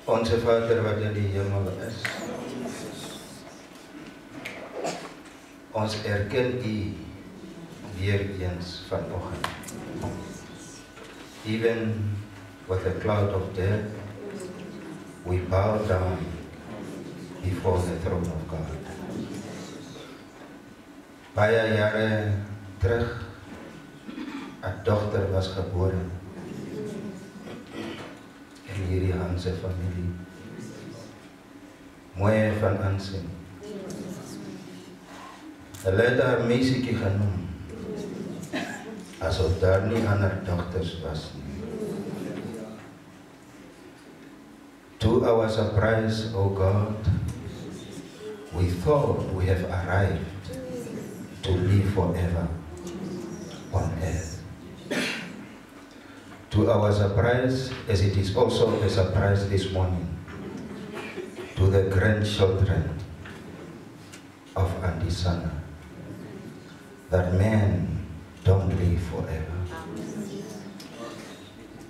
Onze Vader wat in die hemel is, ons erken U weer eens vanoggend. Even with a cloud of death, we bow down before the throne of God. Baie jare terug, 'n dogter was gebore in hierdie Hanse familie. Mooi van aansien. Hulle het haar meisiekie genoem, asof daar nie ander dogters was nie. To our surprise, O God, we thought we have arrived to live forever on earth. To our surprise, as it is also a surprise this morning, to the grandchildren of Auntie Sana, that men don't live forever.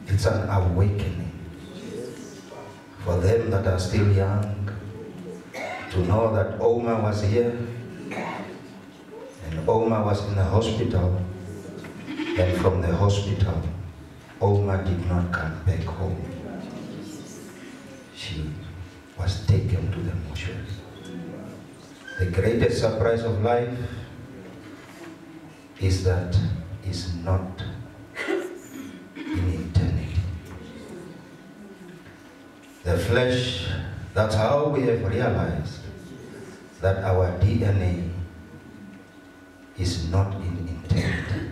It's an awakening for them that are still young to know that Oma was here and Oma was in the hospital, and from the hospital Oma did not come back home. She was taken to the mortuary. The greatest surprise of life is that it's not in eternity. The flesh, that's how we have realized that our DNA is not in eternity.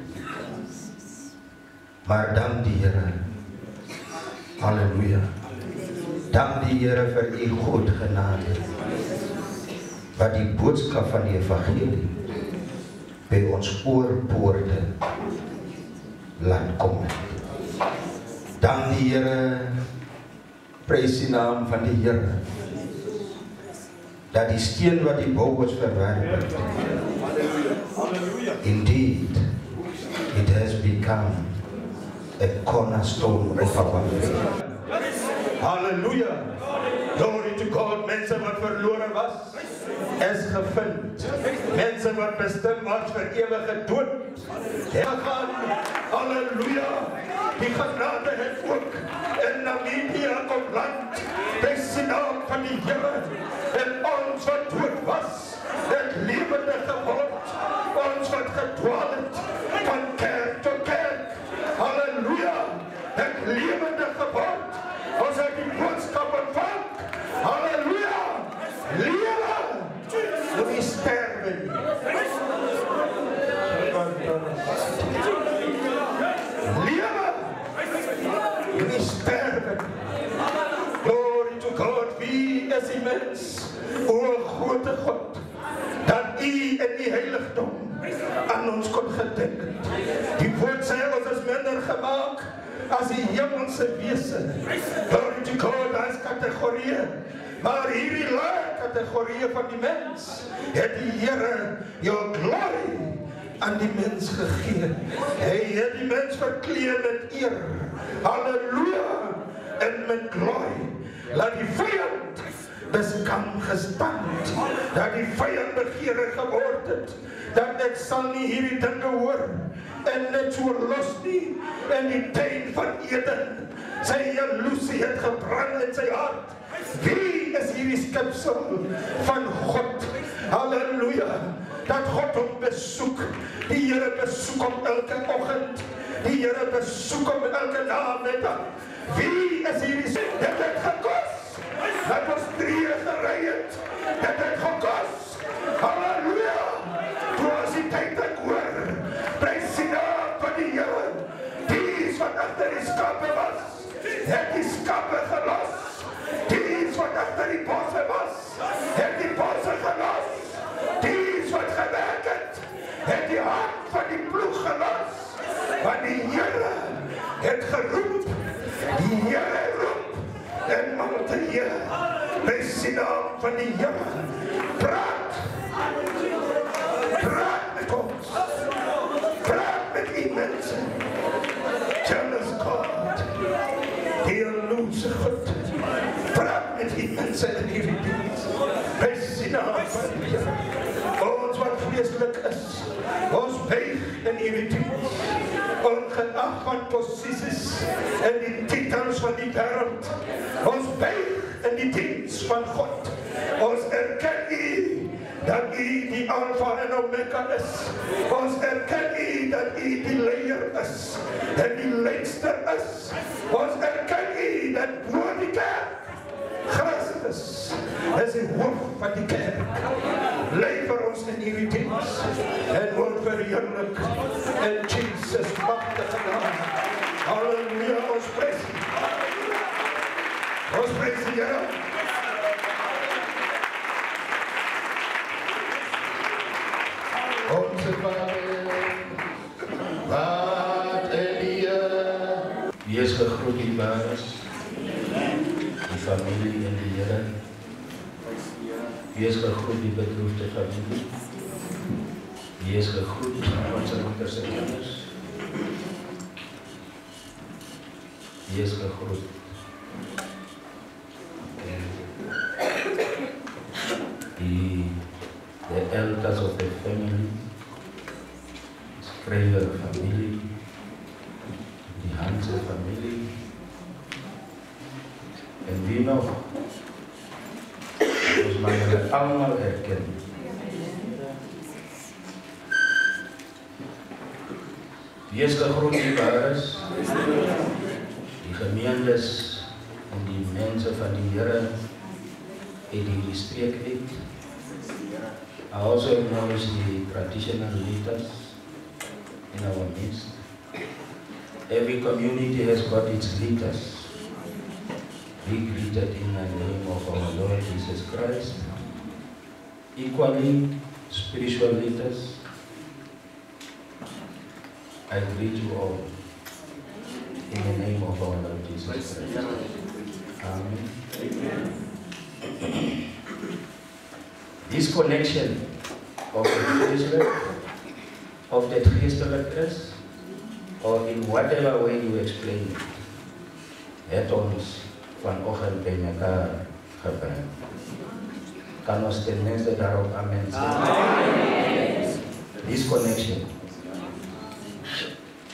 Maar dank die Here. Halleluja. Dank die Here vir U groot genade, wat die boodskap van die evangelie by ons oorpoorte laat kom. Dank die Here, prys die naam van die Here, dat die steen wat die bou was verwerp het. Indeed, it has become a cornerstone of our faith. Hallelujah. Glory to God. Mense wat verloren was, is gevind. Mense wat bestem was vir ewige dood, gaan. Halleluja. Die genade het ook in Namibië kom land. Prys die naam van die Here. En ons wat dood was, het lewende geword. Ons wat gedwaal het van kerk tot kerk. Halleluja. Het lewende geword. Ons het die boodskap ontvang. Halleluja. Lewe. Moet nie sterwe nie. Lewe. Moet nie sterwe nie. Glory to God. Wie is die mens, o grote God, dat U in die heiligdom aan ons kon gedink het. Die woord sê ons is minder gemaak as die hemelse wese. Glory to God, as kategorieë. Maar hierdie lae kategorieë van die mens, het die Here jou glory aan die mens gegee. Hy het die mens verkleed met eer. Halleluja. En met glory. Laat die vyand beskam gestand, dat die vyand begeerig geword het, dat ek sal nie hierdie dinge hoor, en net so los nie, in die tuin van Eden, sy jaloesie het gebrand in sy hart. Wie is hierdie skepsel van God? Halleluja, dat God hom besoek, die Here besoek hom elke oggend, die Here besoek hom elke namiddag. Wie is hierdie skepsel? Dit het gekos. Dat ons drieën gerei het, dit het gekos. Halleluja. Toe as die tyd ek hoor, prys die naam van die Here. Die wat agter die skape was, het die skape gelos. Die wat agter die bosse was, het die bosse gelos. Die wat gewerk het die hand van die ploeg gelos. Want die Here het geroep, die Here roep. En man te Here, prys die naam van die Here. Praat met ons. Praat met die mense. Tell us God, die jaloerse God, praat met die mense in hierdie diens. Prys die naam van die Here. Ons wat vleeslik is, ons buig in hierdie diens. Ongeag van posisies en die titels van die wêreld. Ons buig in die diens van God. Ons erken U dat U die Alfa en Omega is. Ons erken U dat U die leier is en die leidster is. Ons erken U dat bo die kerk Christus is die hoof van die kerk. Lei vir ons in hierdie diens en word verheerlik in Jesus magtige naam. Halleluja, ons prys. Ons prys die Here. Onze Vader, wat in die Here. Wie is gegroet die baas, die familie in die Here. Wie is gegroet die bedroefde familie. Wie is gegroet onze moeders en kinders. Wie is gegroet. The elders of the family, Schreiber family, die Hanse family, en wie nog? Ons mag hulle allemaal herken. Wie is gegroet die baas, die gemeentes en die mense van die Here en die streek uit. I also acknowledge the traditional leaders in our midst. Every community has got its leaders. Be greeted in the name of our Lord Jesus Christ. Equally, spiritual leaders, I greet you all in the name of our Lord Jesus Christ. Amen. Amen. This connection of the geestelijk, of the geestelijk is, or in whatever way you explain it, het ons vanochtend bij elkaar gebring. Kan ons ten minste daarop amen zeggen? This connection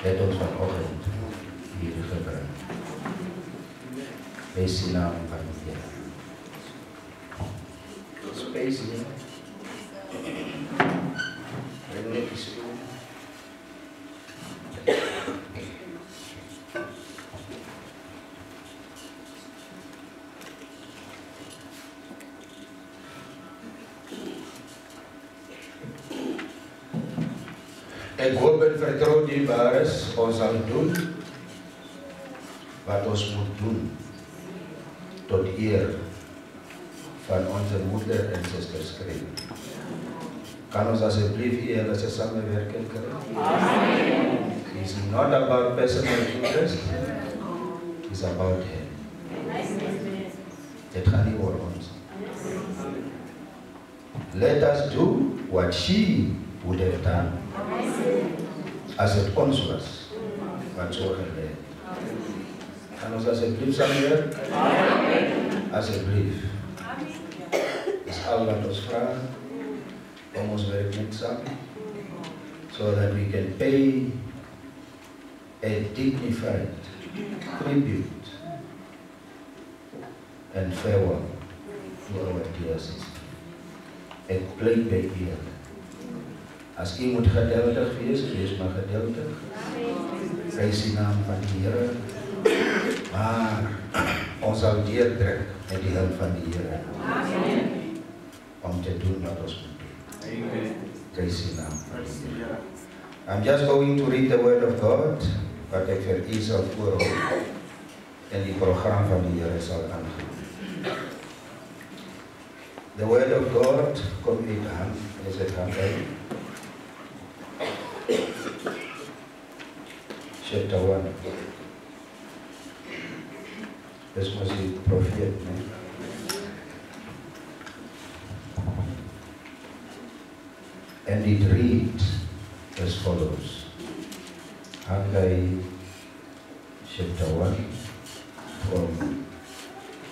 het ons vanochtend hier gebring. Wees die naam van die Heer. Space here. Ek hoop en vertrou die baas, ons sal doen wat ons moet doen tot eer van onze moeder en zusters krijgen. Kan ons alsjeblieft hier als een samenwerking krijgen? It's not about personal interest, it's about Him. Het gaat niet over ons. Let us do what she would have done. Als het ons was, wat zo geleerd. Kan ons alsjeblieft samenwerken? Alsjeblieft. Is al wat ons vragen, om ons werk niet samen, so that we can pay a dignified tribute and farewell to our dear sister. Ek pleit by U. As U moet geduldig wees maar geduldig. Prys die naam van die Here. Maar ons sal deurdruk met die hulp van die Here. Om te doen wat ons moet doen. Prys die naam van die Here. I'm just going to read the word of God, wat ek vir u sal voorhou en die program van die Here sal aangaan. The word of God, kom uit aan, is het Haggai. Chapter 1. Dis mos die profeet, nee? And it reads as follows. Haggai chapter 1 from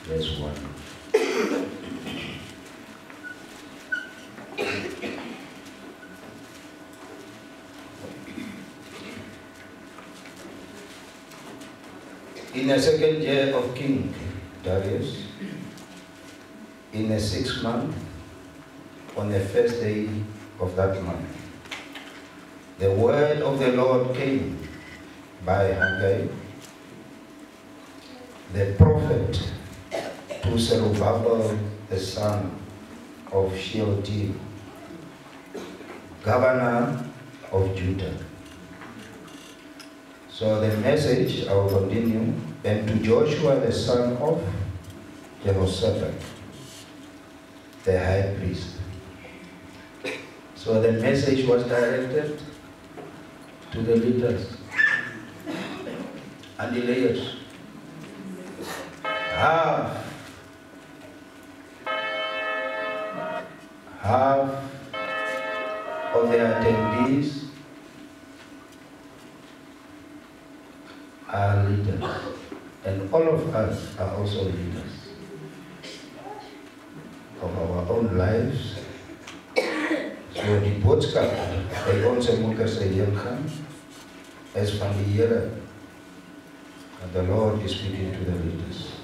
verse 1. In the second year of King Darius, in the 6th month, on the first day of that month, the word of the Lord came by Haggai, the prophet, to Zerubbabel, the son of Shealtiel, governor of Judah. So the message, I will continue, and to Joshua, the son of Jehoshaphat, the high priest. So the message was directed to the leaders and the layers. Half of the attendees are leaders, and all of us are also leaders of our own lives. So die boodskap by ons moet sy heen gaan is van die Here, and the Lord is speaking to the leaders.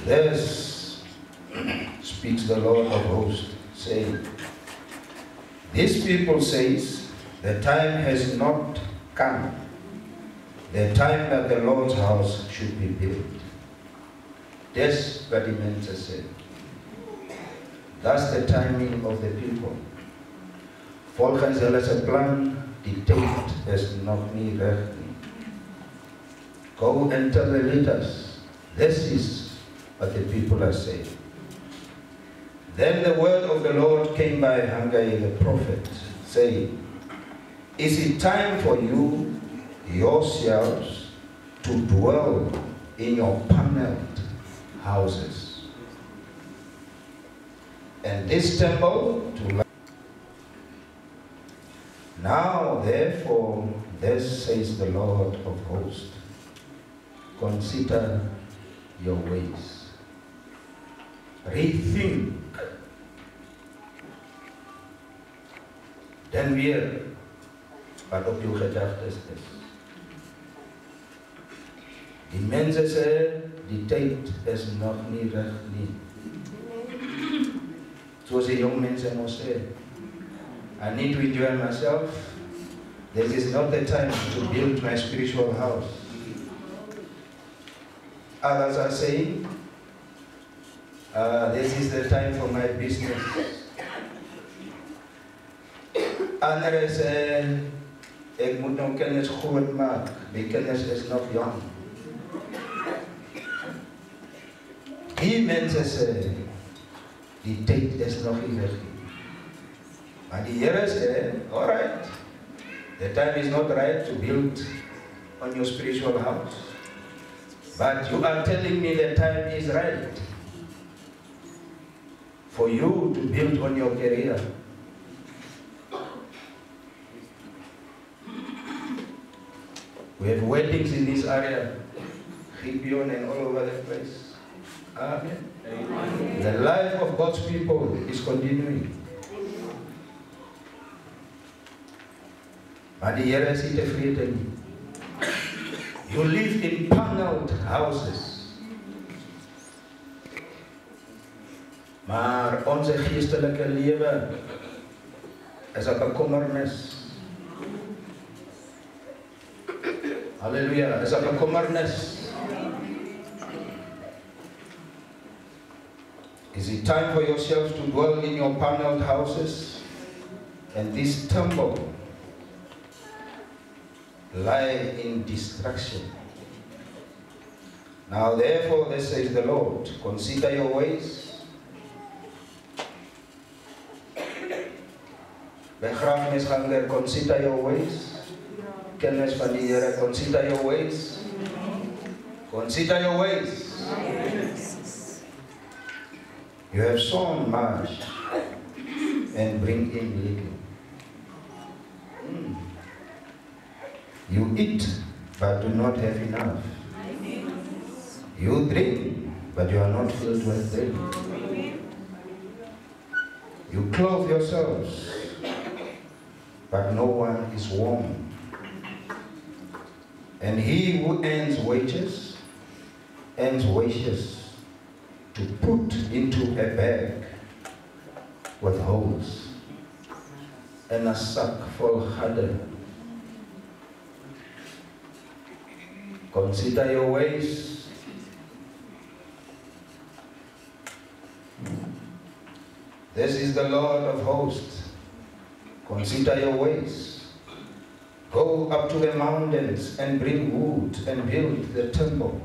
This speaks the Lord of hosts, saying, these people says, the time has not come, the time that the Lord's house should be built. Dis wat die mense sê. That's the timing of the people. Volgens hulle se plan, die tyd is nog nie reg nie. Go and tell the leaders, this is what the people are saying. Then the word of the Lord came by Haggai the prophet, saying, is it time for you yourselves to dwell in your paneled houses, and this temple to life? Now therefore, thus says the Lord of hosts, consider your ways, rethink. Dan weer wat op jou gedagtes is. Die mense sê, die tyd is nog nie reg nie. Soos die jong mense mos sê, I need to enjoy myself. This is not the time to build my spiritual house. Others are saying, this is the time for my business. Anderen sê, ek moet nou kennis groot maak. Die kennis is nog jong. Die mense sê, die tyd is nog nie reg nie. Maar die Here sê, all right, the time is not right to build on your spiritual house. But you are telling me the time is right for you to build on your career. We have weddings in this area, Gibeon and all over the place. Amen. Amen. The life of God's people is continuing. Maar die Here is nie tevrede nie. You live in paneled houses. Maar onze geestelike lewe is 'n bekommernis. Halleluja, is 'n bekommernis. Is it time for yourself to dwell in your paneled houses, and this temple lie in destruction? Now therefore, this says the Lord, consider your ways. Begrafenisganger, consider your ways. Kennis van die Here, consider your ways. Consider your ways. You have sown much and bring in little. You eat but do not have enough. You drink but you are not filled with them. You clothe yourselves, but no one is warm. And he who earns wages to put into a bag with holes and a sack full harder. Consider your ways. This is the Lord of hosts. Consider your ways. Go up to the mountains and bring wood and build the temple,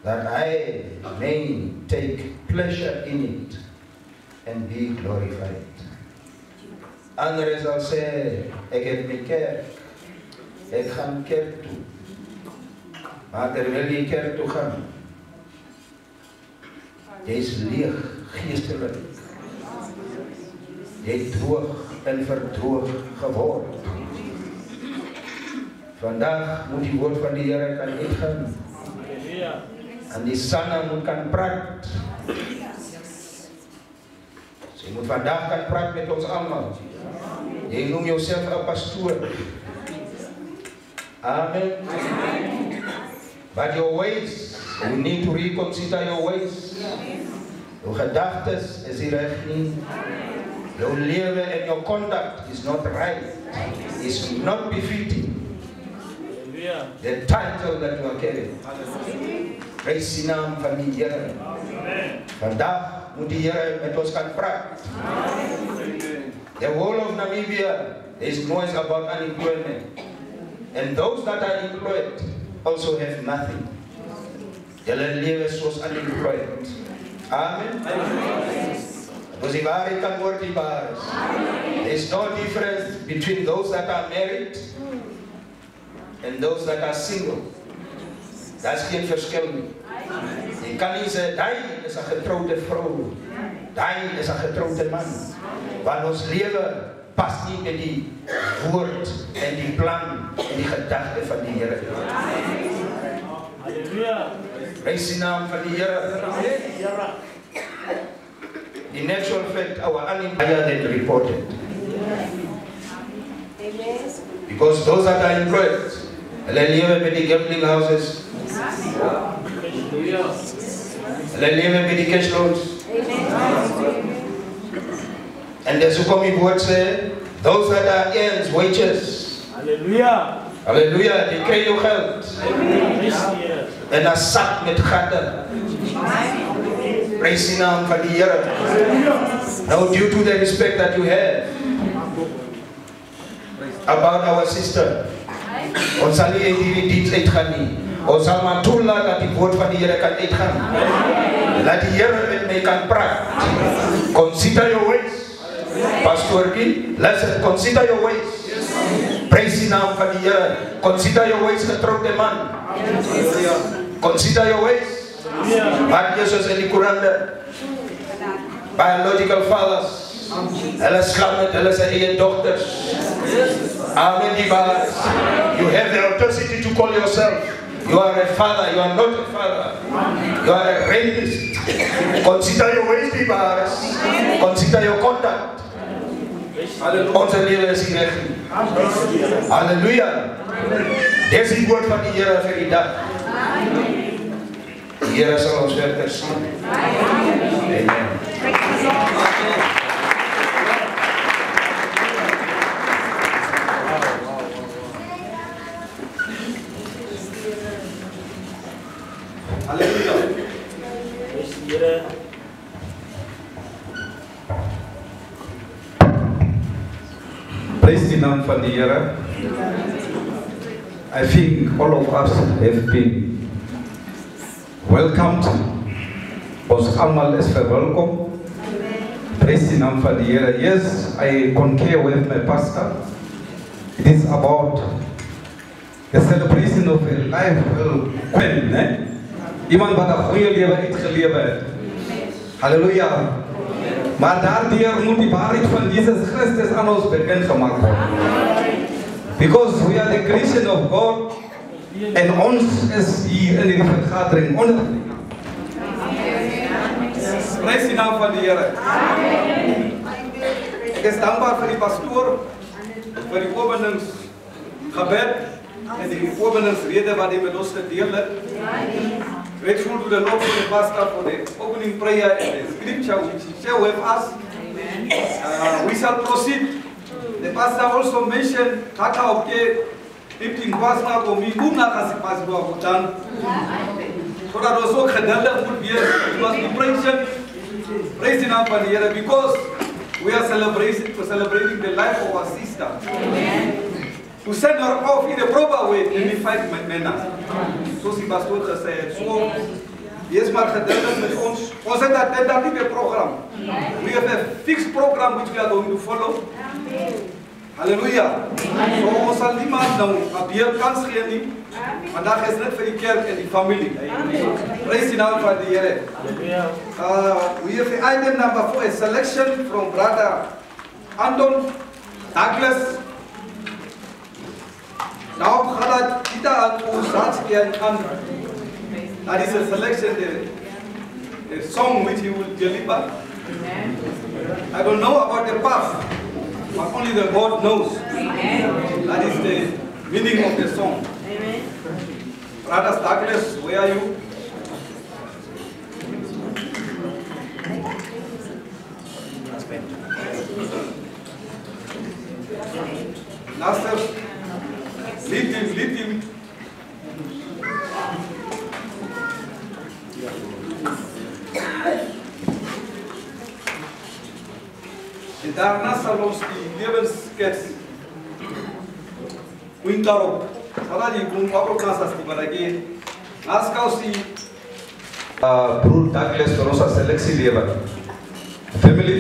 that I may take pleasure in it and be glorified. Ander zal sê, ek het my kerk, ek gaan kerk toe. Maar terwyl jy kerk toe gaan, jy is leeg geestelik. Jy het droog en verdroog geword. Vandaag moet die woord van die Here kan uitgaan. En die sanne moet kan praat. So, jy moet vandaag kan praat met ons allemaal. Jy noem jouself een pastoor. Amen. But your ways, you need to reconsider your ways. Your gedagtes is nie reg nie. Your lewe and your conduct is not right. It's not befitting the title that you are carrying. Praise die naam van die Here. Vandaag moet die Here met ons kan praat. The whole of Namibia, there is noise about unemployment. And those that are employed also have nothing. Julle lewe soos unemployed. Amen. Because die waarheid kan word die waar is. There is no difference between those that are married and those that are single. Daar is geen verskil nie. Jy kan nie sê, die is 'n getroude vrou, die is 'n getroude man. Want ons lewe pas nie met die woord en die plan en die gedagte van die Here. Halleluja. Prys die naam van die Here. In actual fact, our unemployed than reported. Because those that are employed, hulle lewe met die gambling houses. Hulle lewe met die cash loans. And there's who come in woord sê, those that are earns wages. Hallelujah. Hallelujah, die kry jou geld. En 'n sak met gatte. Praise die naam van die Here. Now due to the respect that you have about our sister, ons sal nie hierdie diens uitgaan nie. Ons sal maar toelaat dat die woord van die Here kan uitgaan. Laat die Here met my kan praat. Consider your ways. Pastor King, listen, consider your ways. Praise die naam van die Here. Consider your ways, getrouwde man. Consider your ways. Maar Jesus in die Koran, biological fathers, hulle slaap met hulle sy eie dochters. Amen, die waar. You have the audacity to call yourself. You are a father, you are not a father. You are a rapist. Consider your ways, die waar. Consider your conduct. Onze lewe is hier reg. Halleluja. Dis die woord van die Here vir die dag. Die Here sal ons verder sien. Amen. Halleluja. Dis die Here. Praise the name van die Here. I think all of us have been welcomed. Ons allemaal is verwelkom. Praise the name van die Here. Yes, I concur with my pastor. It is about the celebration of a life well spent. Iemand wat 'n goeie lewe uitgelewe het. Halleluja. Maar daardeur moet die waarheid van Jesus Christus aan ons bekend gemaak word. Because we are the creation of God and ons is hier in die vergadering onder. Prijs die naam van die Here. Ek is dankbaar vir die pastoor, vir die openingsgebed en die openingsrede wat hy met ons gedeel het. Grateful to the Lord for the pastor for the opening prayer and the scripture which he shared with us. We shall proceed. The pastor also mentioned kaka opke ipting pasna ko mi guna kasi pasbo abutan. So that was ook geduldig moet wees. We must be patient. Praise the name of the Lord because we are celebrating the life of our sister. To send her off in a proper way in the fight manner. Zoals die pastoor gesê het, so wees maar geduldig met ons. Ons het dat nie meer program. We have a fixed program which we are going to follow. Hallelujah. So ons sal niemand nou 'n beer kans gee nie. Vandag is net vir die kerk en die familie. Praise the name of the Here. We have item number 4, a selection from brother Anton Douglas. Now, that is a selection, the song which he will deliver. I don't know about the path, but only the God knows. That is the meaning of the song. Brother Douglas, where are you? Master, lead him. En daarna sal ons die lewensskets daarop. Sal jy kom op nas as die barage. As kausie Broer Douglas vir ons seleksie lewer. Family,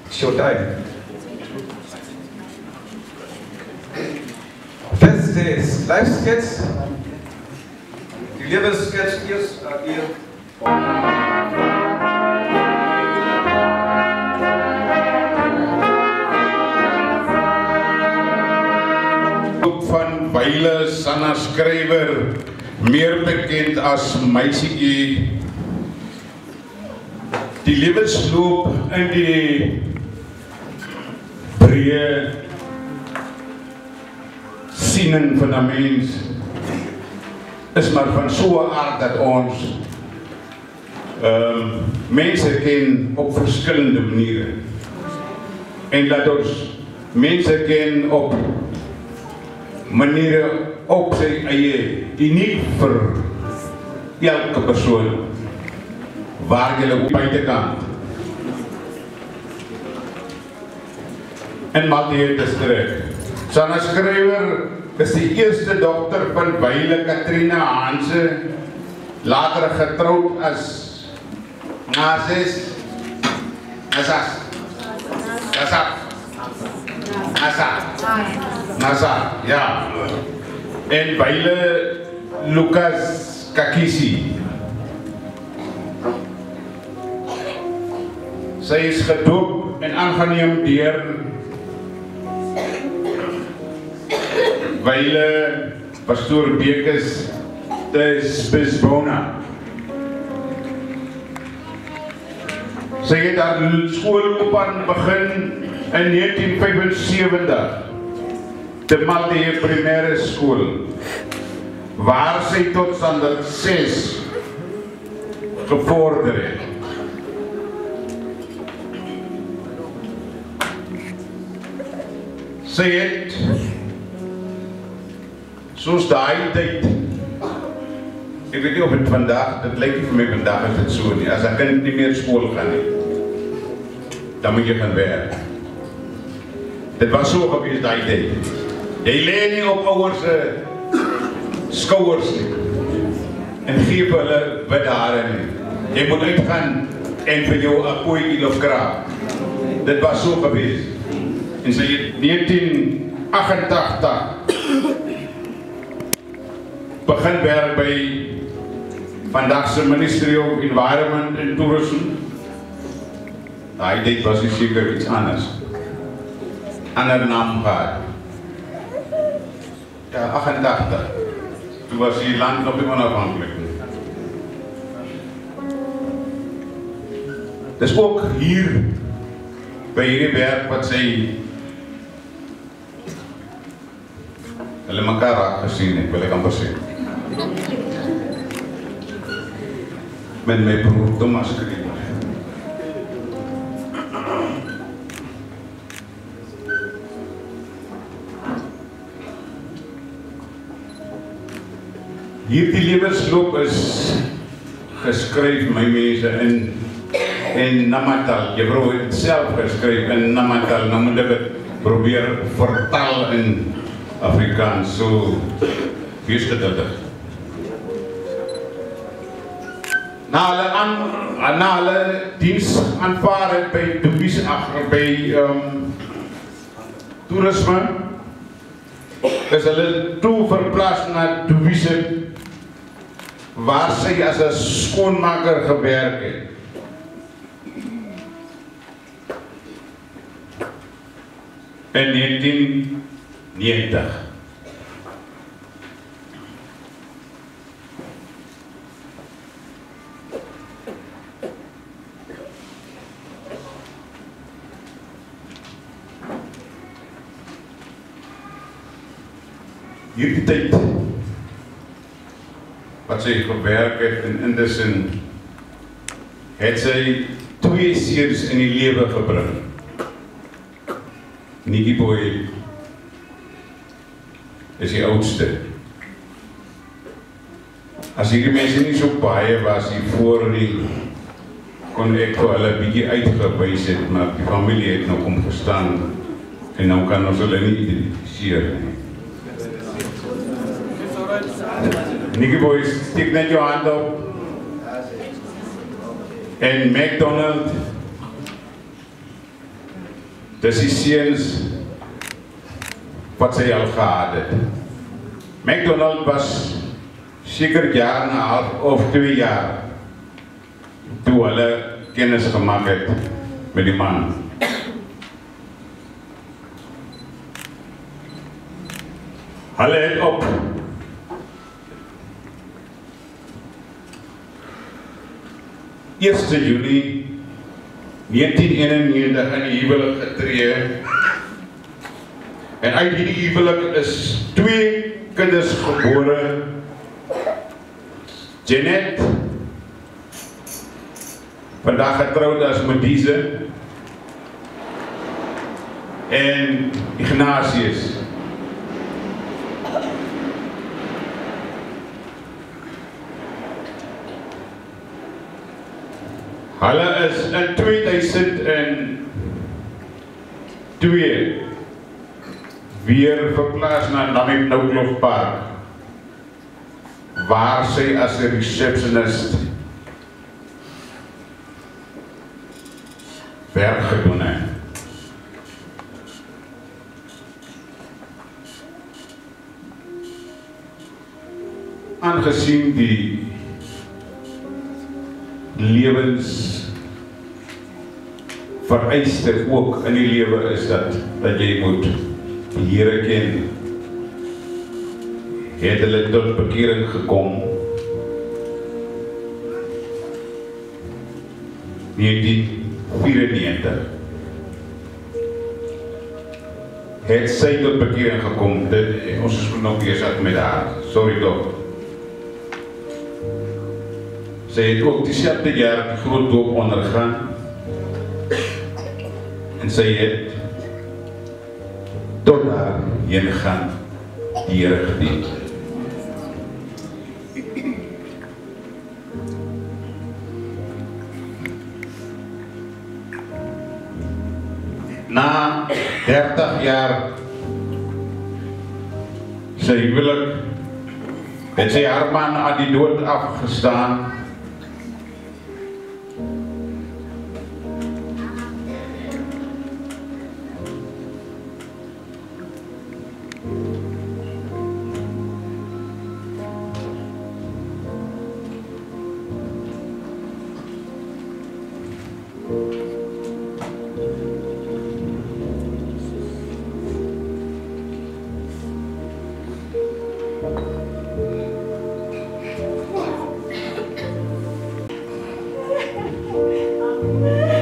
it's your time. First is life sketch. Die lewensskets eers hier. Van Wyle Sanna Skrywer, meer bekend as Meisiekie. Die lewensloop in die breë siening van 'n mens is maar van so 'n aard dat ons mense ken op verskillende maniere. En dat ons mense ken op maniere op sy eie, uniek vir elke persoon waar jy op buitekant in Matthee distrik. Sanna Skrywer is die eerste dogter van Wyle Katrina Hanse, later getroud as Nasa, ja. En Wyle Lucas Kakisi. Sy is gedoop en aangeneem deur Wyle Pastoor Bekes te Spesbona. Sy het haar skoolloopbaan begin in 1975 te Matthee Primêre Skool, waar sy tot standaard 6 gevorder het. Sy het soos daai tyd, ek weet nie of het vandag, dit lyk nie vir my vandag is dit so nie, as 'n kind nie meer skool gaan nie, dan moet jy gaan werk. Dit was so gewees daai tyd. Jy lê nie op ouers se skouers nie en gee vir hulle wit hare nie. Jy moet uitgaan en vir jou 'n koetjie of kraap. Dit was so gewees. En sy het 1988 begin werk by vandag se Ministry of Environment and Tourism. Daai tyd was dit seker iets anders. Ander naam gehad. Ja, 88. Toen was die land nog niet onafhankelijk. Dis ook hier by hierdie werk wat sy hulle mekaar raak gesien het, wil ek amper sê. Met my broer Thomas Kremer. Hierdie lewensloop is geskryf, my mense, in Namatal. Juffrou het self geskryf in Namatal. Nou moet ek het probeer vertaal in Afrikaans. So, wees geduldig. Na hulle diens aanvaar het by Dubies by toerisme, is hulle toe verplaas na Dubies, waar sy as 'n skoonmaker gewerk het. In 1990. Hierdie tyd wat sy gewerk het in Inderson, het sy 2 seuns in die lewe gebring. Nikki Boy is die oudste. As hierdie mense nie so baie was hier voor nie, kon ek vir hulle 'n bietjie uitgewys het, maar die familie het nog omgestaan en nou kan ons hulle nie identifiseer nie. Nikki Boy, steek net jou hand op. En McDonald, dis die seuns wat sy al gehad het. McDonald was seker jaar en 'n half of 2 jaar toe hulle kennis gemaak het met die man. Hulle het op 1 Junie 1991 in die huwelik getree. En uit hierdie huwelik is 2 kinders gebore. Janet, vandag getrouwd as Mediese, en Ignatius. Hulle is in 2002 weer verplaas na Namib Park, waar sy as 'n receptionist werk gedoen het. Aangesien die lewensvereiste ook in die lewe is dat jy moet die Here ken, het hulle tot bekering gekom. 1994 het sy tot bekering gekom. Ons is nog besig met haar, sorry toch. Sy het ook dieselfde jaar die groot doop ondergaan en sy het tot daar heen gaan die Here gedien. Na 30 jaar sy huwelik het sy haar man aan die dood afgestaan. Amen.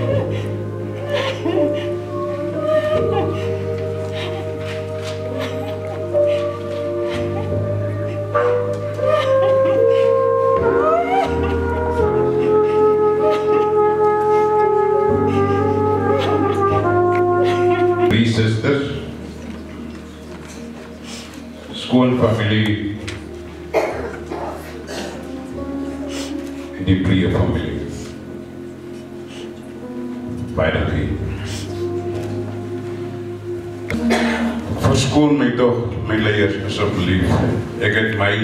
3 susters, skoonfamilie en die Breë familie. Baie dankie. Verskoon my tog, my leiers, asseblief. Ek het my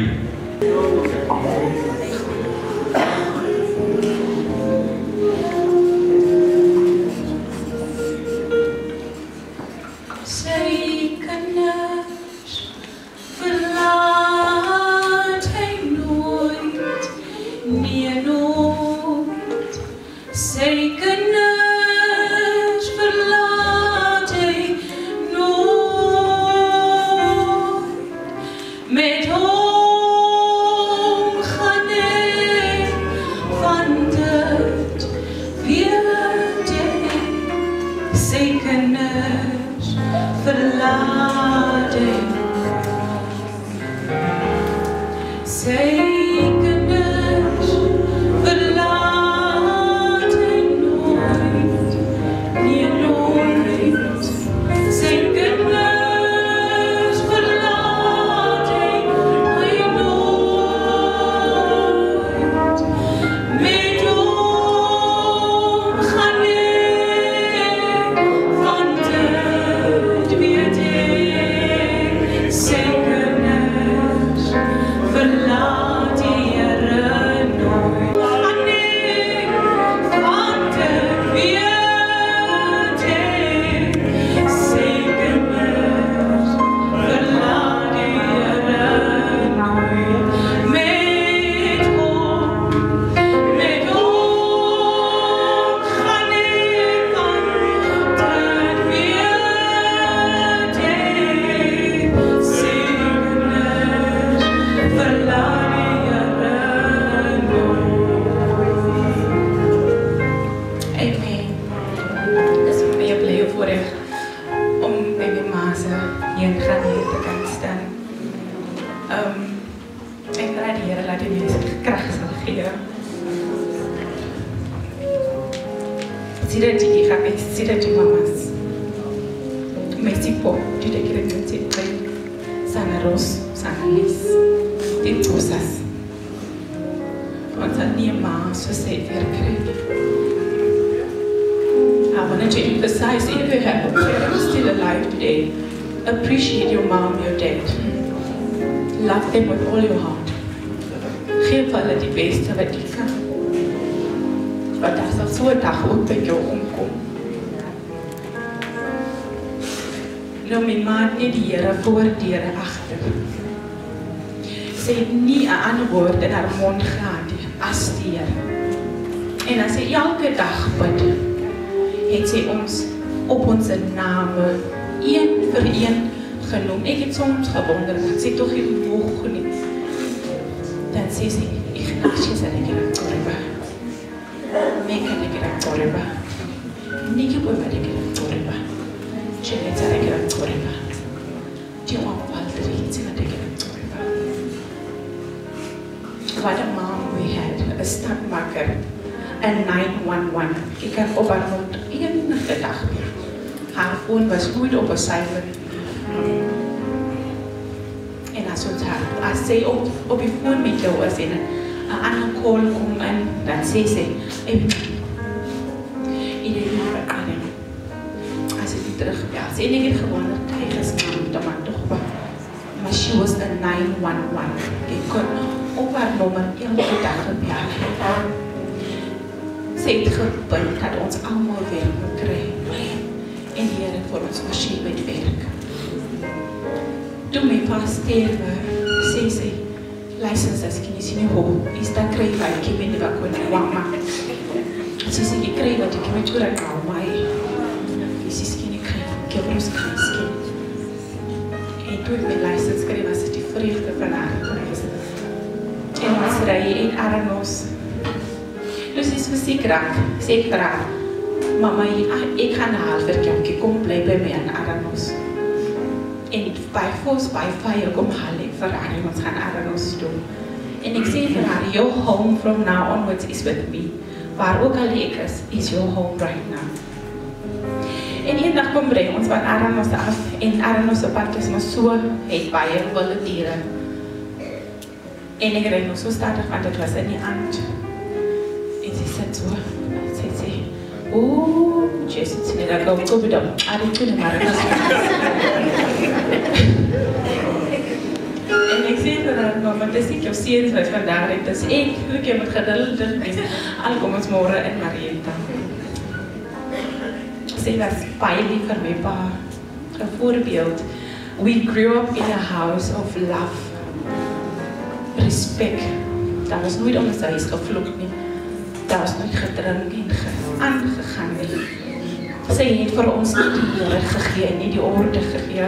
voordere agter. Sy het nie 'n ander woord in haar mond gehad as die Here. En as sy elke dag bid, het sy ons op ons name een vir een genoem. Ek het soms gewonder dat sy tog nie moeg nie. Dan sê sy, Ignatius en ek het Torba. Meka en ek het Torba. Niki boy met ek het Torba. Jeanette en ek het Torba. What a mom we had, a stadmaker, a 911. Ik heb op haar mond enige dag weer. Haar phone was nooit op een silent. En als zij op die phone met jou was en een andere call komt en dan zei ze, iedereen maar adem. Als ik terugbelt, ze ik het gewoon tegengestaan, dat maar toch wat. Maar she was a 911. Ik kon op haar nummer elke dag gebeld. Sy het gebid dat ons allemaal werk moet krijgen. En die Here het vir ons voorsien met werk. Toen my pa sterwe, sê sy, luister as ek nie sien hoe, is dat kry wat ek ben die wat kon wama. Sy sê, ek kry wat ek met jou raak al my. Sy sê, ek kry, ek heb ons kry. En toen ek my luister skryf, was het die vreugde van haar geweest. En ons ry en Aranos. Dus is verseker, sê ek vir haar, mama, ek gaan haar verkoop, ek kom bly by my in Aranos. En by Vos, by Fire kom haal ek vir haar en ons gaan Aranos doen. En ek sê vir haar, your home from now onwards is with me. Waar ook al ek is your home right now. En eendag kom bring ons van Aranos af en Aranos op pad is maar so het baie wilde diere. En ek ry nog so stadig want dit was in die aand. En sy sit so, sy oeh, Jesus, sê net ek kom by dan, toe maar en ek sê vir haar, maar dit is nie jou seens wat vandaag het, dis ek, hoe ek moet geduldig wees, al kom ons môre in Marietta. Sy was baie lief vir my pa, 'n voorbeeld. We grew up in a house of love, respect. Daar was nooit om ons huis gevloek nie. Daar was nooit gedrink en aangegaan nie. Sy het vir ons nie die Here gegee, nie die orde gegee.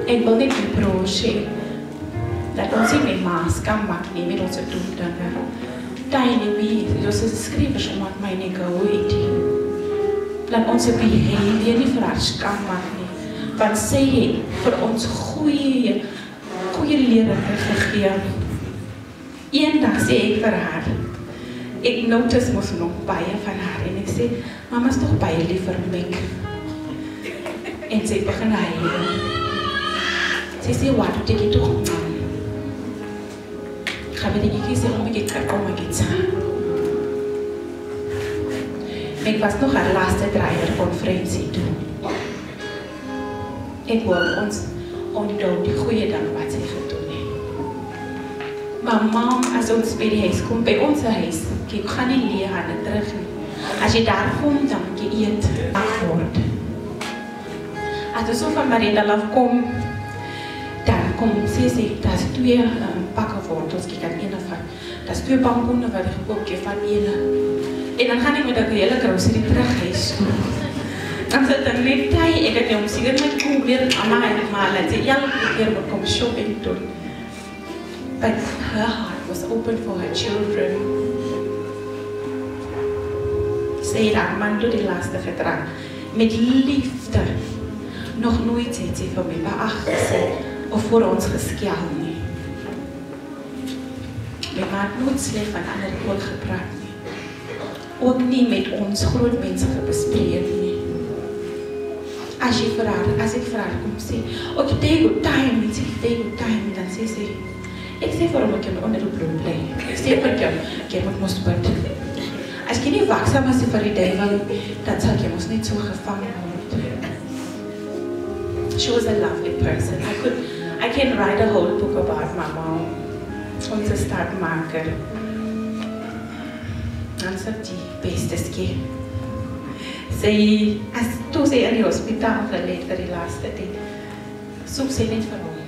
Ek wil net my broer sê, dat ons nie met maas kan maak nie, met ons doen dinge. Tiny me, dus is skrivers om wat my nie gehou het. Laat ons behavior nie vir haar skam maak nie, want sy het vir ons goeie leringe gegee. Eendag sê ek vir haar, ek notice mos nog baie van haar en ek sê, mama is toch baie lief vir my. En sy begin huil. Sy sê, wat doet ek toch man? Ga weet ek sê, om ek het kom ek het saam. Ek was nog haar laaste driver konferensie toe. Ek wil ons onthou die goeie dinge wat sy gedoen het. Maar mam, as ons by die huis kom, by ons huis, ek gaan nie leeg aan het terug nie. As jy daar kom, dan moet jy eet word. As ons so van Marietta af kom, dan kom sy, daar is 2 pakke wortels, ek kan ene van. Daar is 2 bamboene wat ek gekoop het van ene. En dan gaan ek met die hele grocery terug huis toe. Dan sit ek net tyd, ek het hom seker met koe weer aan my maar laat sy elke keer moet kom shopping doen. But her heart was open for her children. Sy het haar man door die laaste gedrag. Met liefde. Nog nooit het sy vir my beag gesê of voor ons geskel nie. My ma het nooit sleg van ander oor gepraat nie. Ook nie met ons groot mense bespreek nie. As ek vir haar kom sê, ok, take good time, dan sê sy, ek sê vir hom ek kan onder die bloem bly. Ek sê vir jou, jy moet mos bid. As jy nie waaksaam is vir die duivel, dan sal jy mos net so gevang word. She was a lovely person. I can write a whole book about my mom. Onze startmaker. Dan sy die beste ski. Toe sy in die hospitaal geleid vir die laaste tyd, soek sy net vir hom.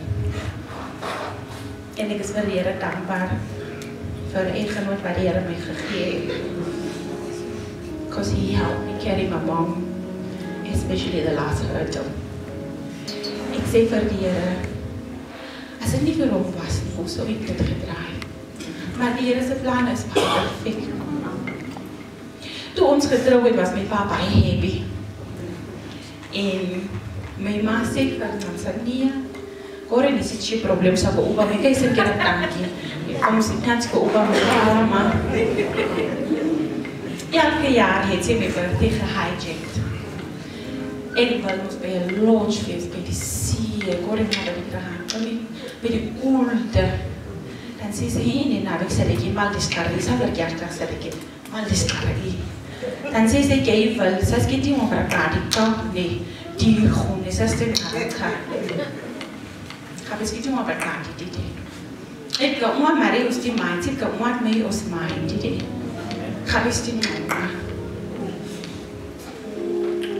En ek is vir die Here dankbaar vir die eggenoot wat die Here my gegee het. Because he helped me carry my mom, especially the last hurdle. Ek sê vir die Here, as dit nie vir hom was, hoe sou ek dit gedraai? Maar die Here se plan is perfek. Toe ons getrou het, was my pa baie happy. En my ma sê vir ons, nee, hoor nie sit jy probleem sa beopa, my kay sê kira tankie. Kom sy kans beopa my pa, maar elke jaar het sy my birthday gehijacked. Ek wil ons by 'n launch feest by die see, ek hoor nie wat ek gaan, by die koelte. Dan sê sy, nee, nou, ek sê ek mal descarregué, sa verkeerd sê ek mal descarregué. Dan sê sy, jy wil, sas ki die ombra pratica, nee, die groen, sas die karaka. Kapes ki die ombra pratica, die. Ek ga oomad Marie ons die mind, ek ga oomad my ons mind, die. Kapes die ombra.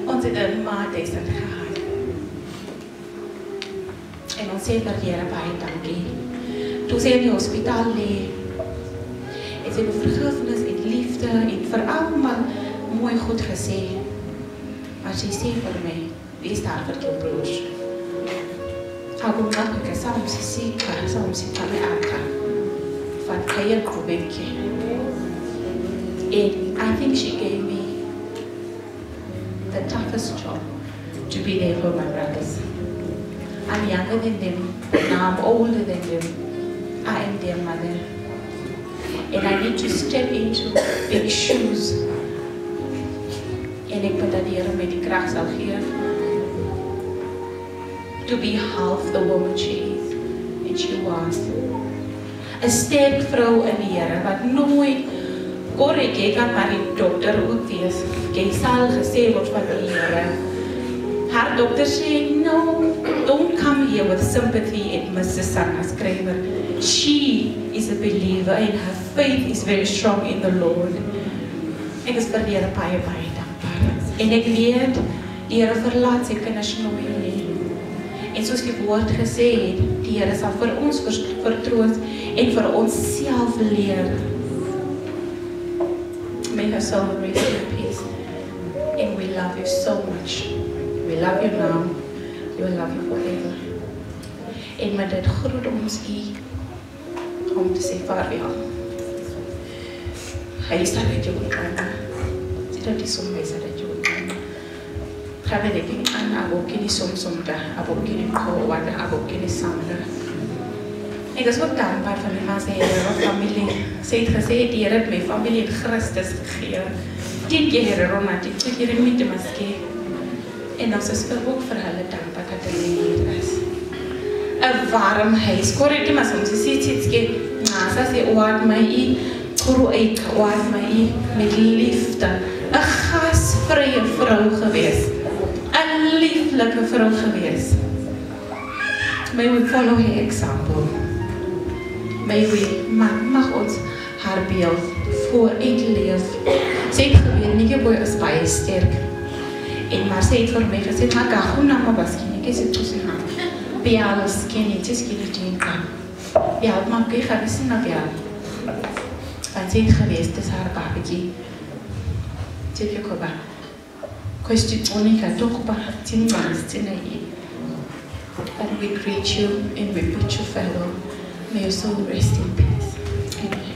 Ons het een maat is dat gehad. En ons sê vir die Here baie dankie. Toe sy in die hospitaal lê, het sy vergifnis en liefde en vir almal mooi goed gesê. Maar sy sê vir my, wees daar vir jou broers. Hou kom na ek sal hom sê, sal hom sê van my aangaan. Van kaya probenke. And I think she gave me the toughest job to be there for my brothers. I'm younger than them, now I'm older than them. I am their mother. And I need to step into big shoes. En ek bid dat die die Here my die krag sal gee to be half the woman she is and she was. 'n sterk vrou in die Here wat nooit korrek, jy kan maar die dokter ook wees. Jy sal gesê word van die Here. Haar dokter sê, no, don't come here with sympathy and Mrs. Sanna skrywer. She is a believer and her faith is very strong in the Lord. Ek is vir die Here baie dankbaar. En ek weet, die Here verlaat sy kinders nooit nie. En soos die woord gesê het, die Here sal vir ons vertroos en vir ons self leer. May her soul rest in peace. And we love you so much. We love you now. We will love you forever. En met dit groet ons u om te sê vaarwel. Hy is daar met jou gekomen. Sê dat die som is dat jou gekomen. Gaan we denken aan abokini somda, abokini kowada, abokini samda. Ek is ook dankbaar van die van sy Here familie. Sy het gesê die Here het my familie in Christus gegee. 10 keer Rona, 10 keer in die maske. En ons is ook vir hulle dankbaar dat hulle hier is. 'n warm huis. Korrek maar soms sê nasa sê oat my i kuru uit oat my i met liefde. 'n gasvrye vrou gewees. 'n lieflike vrou gewees. May we follow her example. May we mag ons haar beeld vooruit leef. Sy het geweet nie boy is baie sterk. En maar sy het vir my gesê, maar gaan na my baskie, ek sê toe sy gaan. Bial skinny kan. Bial maar by gaan sien na bial. Want sy het geweet dis haar babatjie. Sy het gekoba. Kwestie onika toch ba tin mas tin ai. And we greet you and we put you fellow. May your soul rest in peace. Amen.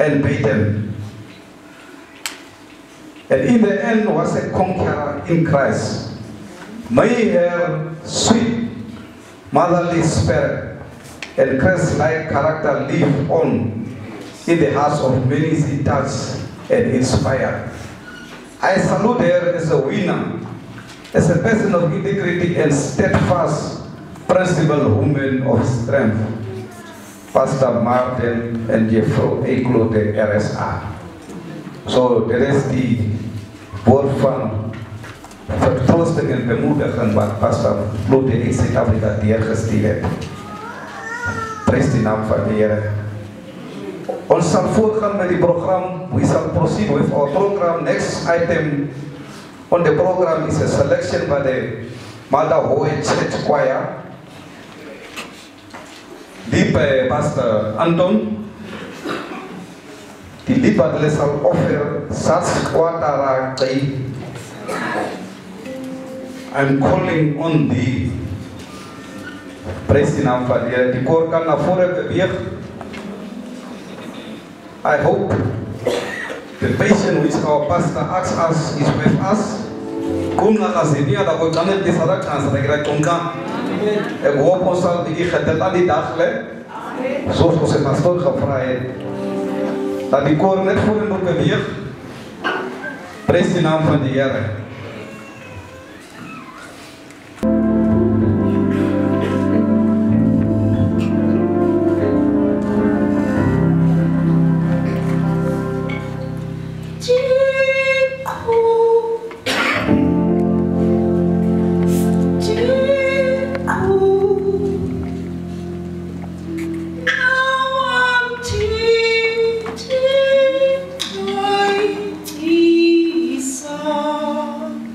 and beat them. And in the end was a conqueror in Christ. May her sweet motherly spirit and Christ-like character live on in the hearts of many she touched and inspired. I salute her as a winner, as a person of integrity and steadfast, principled woman of strength. Pastor Martin en Juffrouw Eeklo de RSA. So dit is die woord van vertroosting en bemoediging wat Pastor Bloed in Suid-Afrika deurgestuur het. Prys die naam van die Here. Ons sal voortgaan met die program. We shall proceed with our program. Next item on the program is a selection by the Mother Hohe Church Choir. Lied by Pastor Anton. Die lied wat hulle sal offer, Sats Kwatara Kai. I'm calling on thee. Prys die naam van die Here. Die koor kan na vore beweeg. I hope the patient which our pastor asks us is with us. Kom na Lazinia, dat we dan het is alle kans dat ik dat kom kan. Ik hoop ons zal die gedeeld aan die dag leggen. Zoals onze pastoor gevraagd heeft. Dat die koor net voor en door beweegt. Prijs de naam van de Heer. Song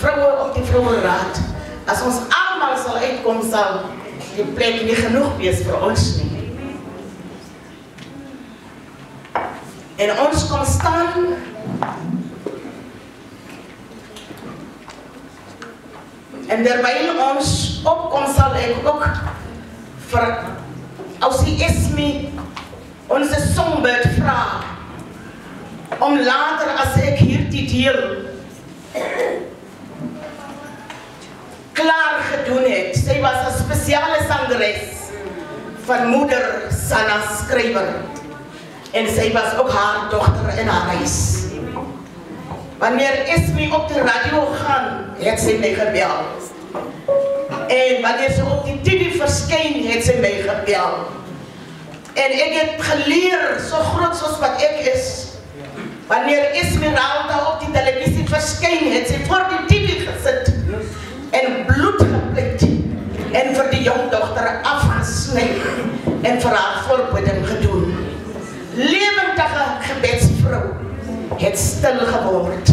vrouwen op die vrouwenraad. As ons allemaal sal uitkom, sal die plek nie genoeg wees vir ons nie. En ons kom staan en terwyl ons opkom sal ek ook vir Ausie Esme ons songbird vra om later as ek hierdie deel klaar gedoen het. Sy was 'n spesiale sangeres van moeder Sanna Skrywer en sy was ook haar dogter in haar huis. Wanneer Esme op die radio gaan, het sy my gebel. En wanneer sy op die TV verskyn, het sy my gebel. En ek het geleer, so groot soos wat ek is, wanneer Esmeralda op die televisie verskyn, het sy voor die TV gesit en bloed gepleit en vir die jong dogter afgesny en vir haar voorbidding gedoen. Lewendige gebedsvrou het stil geword.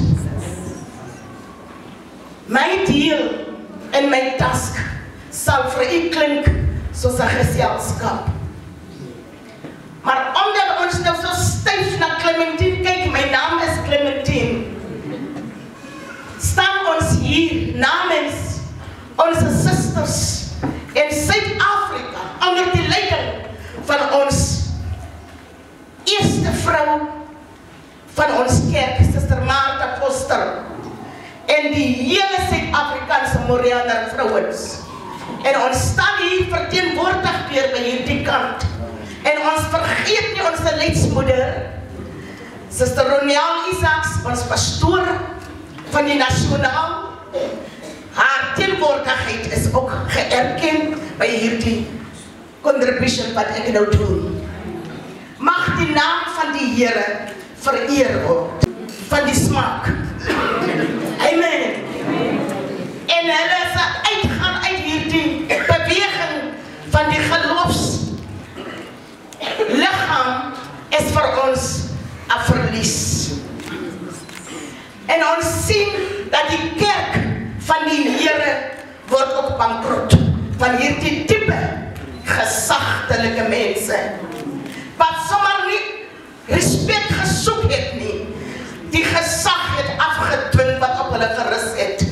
My deel en my task sal vir u klink soos 'n geselskap. Maar omdat ons nou so styf na Clementine kyk, my naam is Clementine, staan ons hier namens onze susters in Suid-Afrika onder die leiding van ons eerste vrou van ons kerk, Suster Martha Foster, en die hele Suid-Afrikaanse Morianer vrouens. En ons staan hier verteenwoordig weer by hierdie kant. En ons vergeet nie ons leidsmoeder, Suster Roniel Isaacs, ons pastoor van die Nasionaal. Haar teenwoordigheid is ook geërken by hierdie contribution wat ek nou doen. Mag die naam van die Here vereer word, van die smaak. Amen. En hulle sal uitgaan uit hierdie beweging van die geloofsliggaam is vir ons 'n verlies. En ons sien dat die kerk van die Here word ook bankrot van hierdie tipe gesagtelike mense wat sommer nie respek gesoek het nie, die gesag het afgedwing wat op hulle gerus het.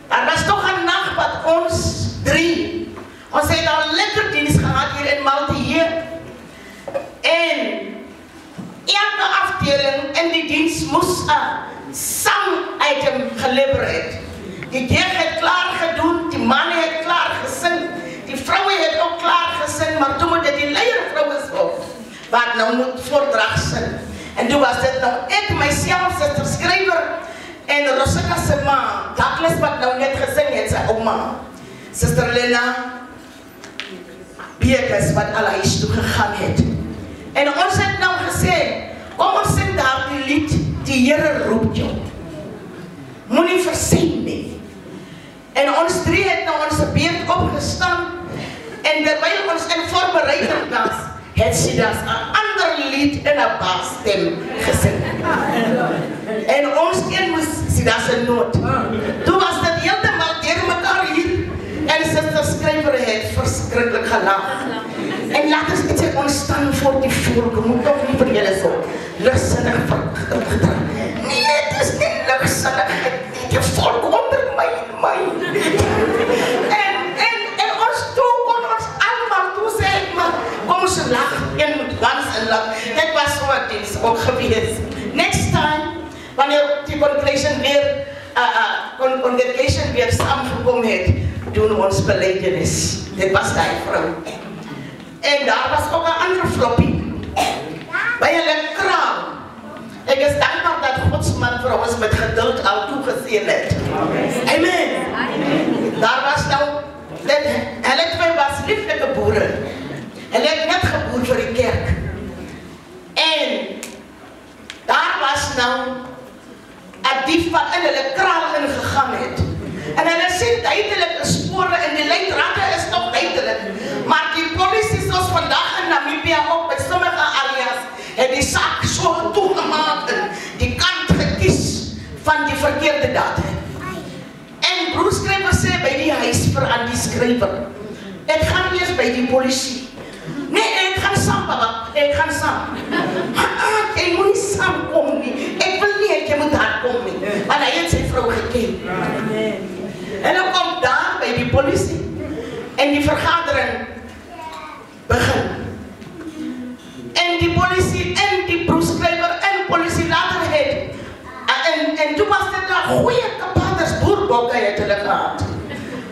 Daar was toch 'n nag wat ons drie, ons het al lekker diens gehad hier in Maltije en elke afdeling in die diens moes 'n sang-item gelewer het. Die kerk het klaar gedoen, die manne het klaar gesing, die vroue het ook klaar gesing, maar toen moet dit die leiervrouwen op, wat nou moet voordrag sing. En toen was dit nou ek, myself, Suster Skrywer, en Rosetta se ma, Douglas wat nou net gesing het, sy ouma, Suster Lena Beekes, wat al huis toe gegaan het. En ons het nou gesê, kom ons sing daar die lied, die Here roep jou. Moenie versuim nie. En ons drie het nou ons beurt opgestaan, en terwyl ons in voorbereiding was, het sy das 'n ander lied in 'n basstem gesing. En ons een moes sy das 'n noot. Toe was dit heeltemal deur mekaar hier, en Suster Skrywer het verskriklik gelag. En laat ons net ons staan voor die volk, moet toch nie vir julle so ligsinnig vergedra. Nee, het is nie ligsinnigheid nie, die volk onder my. En ons toe kon ons allemaal toe sê, maar kom ons lag, en dans en lag. Dit was so wat diens ook gewees. Next time, wanneer die congregation weer saamgekom het, doen ons belydenis. Dit was die vrou. En daar was ook 'n ander floppie, by hulle kraal. Ek is dankbaar dat Godsman vir ons met geduld al toegesien het. Amen. Daar was nou, hulle twee was lieflike boere. Hulle het net geboer vir die kerk. En daar was nou 'n dief wat in hulle kraal ingegaan het. En hulle sien duidelike spore en die leidrade is nog duidelik. Maar die polisie soos vandag in Namibia ook by sommige areas het die sak so toegemaak en die kant gekies van die verkeerde daad. skrywer. Ek gaan eers by die polisie. Nee, ek gaan saam, papa. Ek gaan saam. Jy moet nie saamkom nie. Ek wil nie, jy moet daar kom nie. Want hy het sy vrou geken. En dan kom daar by die polisie. En die vergadering begin. En die polisie en die broerskrywer en polisie later het. En toen was dit daar goeie kapaters, boerbokke het hulle gehad.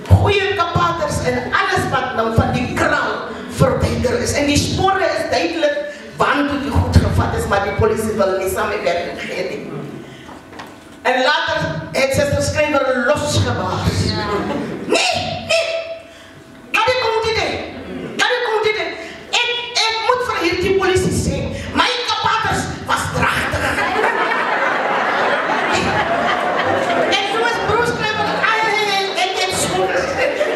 Goeie kapaters en alles wat nou van die kraal verwyder is. En die spore is duidelik waartoe die goed gevat is, maar die polisie wil nie samewerking gee nie. En later het Suster Skrywer losgebaars. Nee! Maar dit kom dit. Ek moet vir hierdie polisie sê, my kapaters was dragtig. En so is broerskrywer, ek het so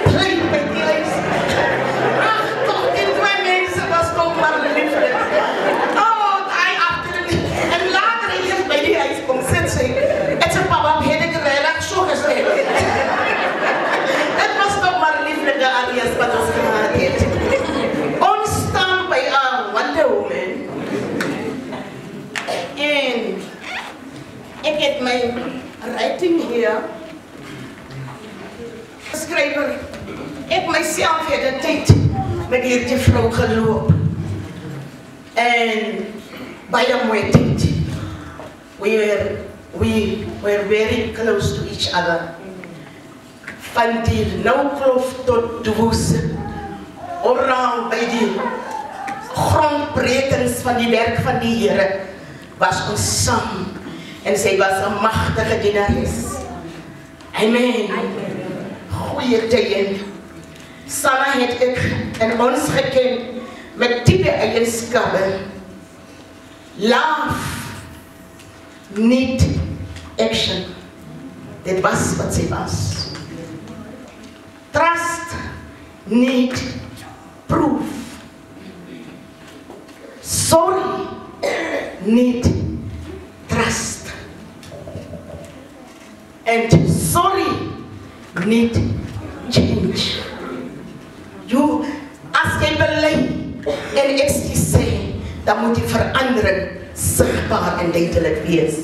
plek by die huis. Ach, toch, die twee mense was toch maar lieflik. Daai agterin. En later het by die huis kom sit sê, het sy papa het ek regtig so gesê. Dit was toch maar lieflike areas wat ons gehad het. Ons staan by Wonder Woman. En ek het my writing hier. Skrywer, ek myself het 'n tyd met hierdie vrou geloop. En baie mooi tyd. We were very close to each other. Van die Noukloof tot Woese. Oral by die grondbrekings van die werk van die Here was ons saam. En sy was 'n magtige dienares. Amen. Goeie tye. Samen het ek en ons geken met diepe eienskappe. Love, need, action. Dit was wat sy was. Trust, need, proof. Sorry, need, trust. And sorry, need change. As jy bely en ekskuus sê, dan moet die verandering sigbaar en duidelik wees.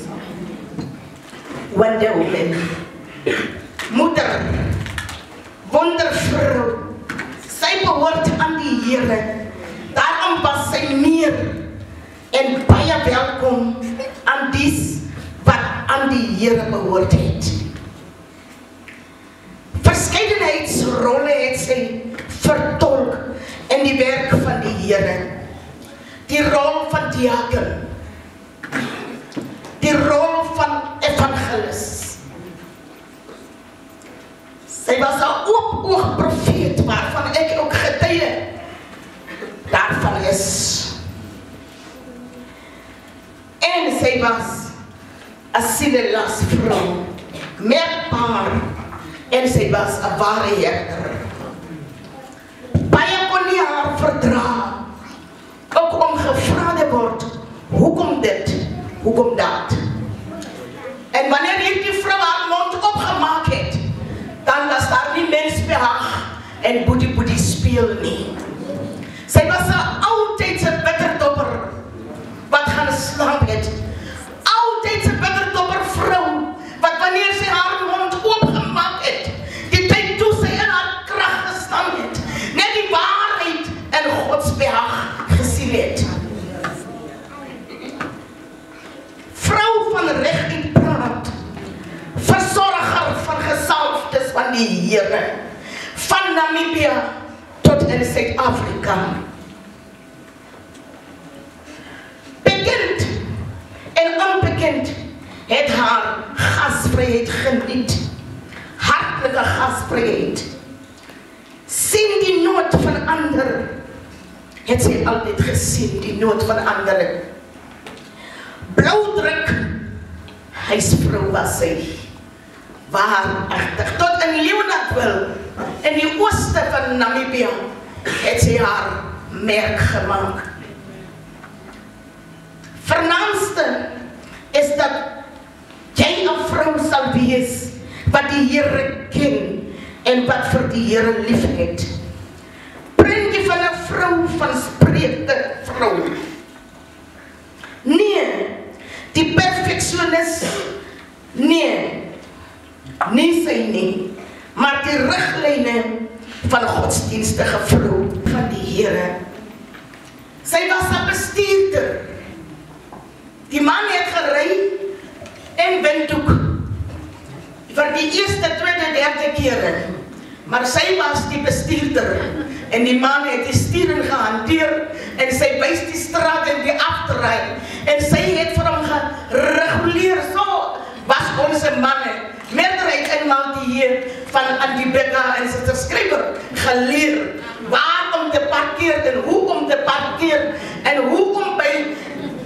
Wonder Woman, moeder, wondervrou, sy behoort aan die Here. Daarom was sy meer en baie welkom aan dies wat aan die Here behoort het. Verskeidenheidsrolle het sy vertolk in die werk van die Here. Die rol van diaken, die rol van evangelis. Sy was 'n oop-oog profeet waarvan ek ook getuie daarvan is. En sy was 'n sielelas vrou, merkbaar, en sy was 'n ware herder. Baie kon nie haar verdra, ook om gevra te word, hoekom dit, hoekom dat. En wanneer hierdie vrou haar mond opgemaak het, dan was daar nie mensbehaag en boetie speel nie. Sy was 'n altydse bitterdopper wat gaan slaap het. Altydse bitterdopper vrou wat wanneer sy haar mond oopgemaak het, die tyd toe sy in haar krag gestaan het, net die waarheid en godsbehaag gesien het. Vrou van reg en praat, versorger van gesalfdes van die Here, van Namibië tot in Suid-Afrika. Bekend en onbekend het haar gasvryheid geniet, hartlike gasvryheid. Sien die nood van ander, het sy altyd gesien, die nood van ander. Blauwdruk, huisvrou was sy, waarachtig, tot in Leeunatville, in die ooste van Namibië, het sy haar merk gemaakt. Vernaamste is dat jy 'n vrou sal wees wat die Here ken en wat vir die Here liefhet. Prentjie van 'n vrou van Spreuke vrou. Nee, die perfeksionis, nee, nie sy nie, maar die riglyne van 'n godsdienstige vrou van die Here. Sy was 'n bestuurder. Die man het gery en windhoek vir die eerste, tweede, derde kere. Maar sy was die bestuurder en die man het die sturing gehanteer en sy wys die straat en die afdraai en sy het vir hom gereguleer. So was onze manne, meerderheid eenmaal die hier van Andy Becca en sy skrywer geleer waar om te parkeer en hoe om te parkeer en hoe om by